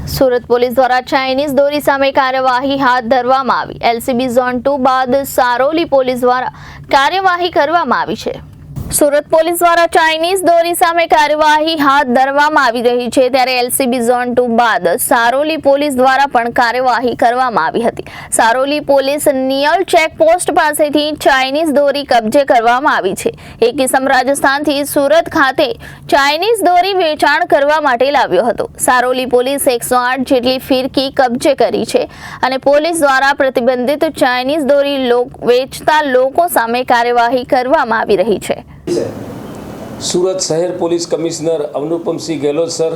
Surat police દ્વારા Chinese દોરી સામે કાર્યવાહી હાથ ધરવામાં આવી। એલસીબી ઝોન 2 બાદ સારોલી પોલીસ દ્વારા કાર્યવાહી કરવામાં આવી છે। સુરત પોલીસ દ્વારા ચાઇનીઝ દોરી સામે કાર્યવાહી હાથ ધરવામાં આવી રહી છે, ત્યારે એલસીબી ઝોન 2 બાદ સારોલી પોલીસ દ્વારા પણ કાર્યવાહી કરવામાં આવી હતી। સારોલી પોલીસ નિયલ ચેકપોસ્ટ પાસેથી ચાઇનીઝ દોરી કબજે કરવામાં આવી છે। એક કિસમ રાજસ્થાનથી સુરત ખાતે ચાઇનીઝ દોરી વેચાણ કરવા માટે લાવ્યો હતો। સારોલી પોલીસ 108 જેટલી ફિરકી કબજે કરી છે અને પોલીસ દ્વારા પ્રતિબંધિત ચાઇનીઝ દોરી વેચતા લોકો સામે કાર્યવાહી કરવામાં આવી રહી છે। सूरत शहर पुलिस कमिश्नर अवनुपम Singh Gehlot sir,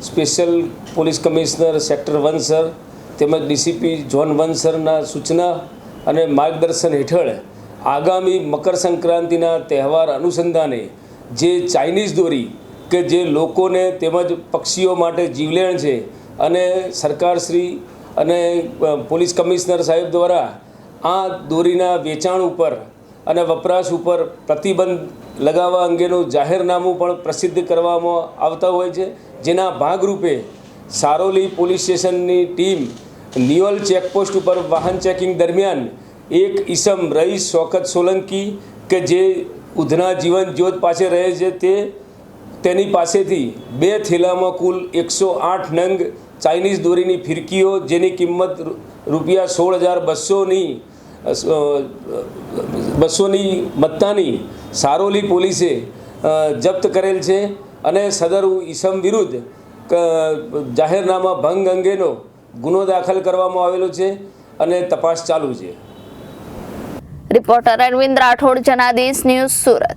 special police commissioner sector 1 sir તેમજ ડીસીપી ઝોન 1 સરના સૂચના અને માર્ગદર્શન હેઠળ આગામી મકર સંક્રાંતિના તહેવાર અનુસંધાને જે ચાઇનીઝ દોરી કે જે લોકોને તેમજ પક્ષીઓ માટે જીવલેણ છે અને સરકારશ્રી અને પોલીસ કમિશનર સાહેબ દ્વારા આ દોરીના વેચાણ ઉપર અને વપરાશ ઉપર પ્રતિબંધ લગાવવા અંગેનું જાહેરનામું પણ પ્રસિદ્ધ કરવામાં આવતા હોય છે, જેના ભાગરૂપે સારોલી પોલીસ સ્ટેશનની ટીમ નિયોલ ચેકપોસ્ટ ઉપર વાહન ચેકિંગ દરમિયાન એક ઈસમ રઈસ શોકત સોલંકી કે જે ઉધના જીવન જ્યોત પાસે રહે છે તેની પાસેથી 2 થેલામાં કુલ 108 નંગ ચાઇનીઝ દોરીની ફિરકીઓ જેની કિંમત ₹16,200ની મત્તાની સારોલી પોલીસે જપ્ત કરેલ છે અને સદરુ ઈસમ વિરુદ્ધ જાહેરનામા ભંગ અંગેનો ગુનો દાખલ કરવામાં આવેલો છે અને તપાસ ચાલુ છે। Reporter Arvind Rathod, Janadesh news, Surat.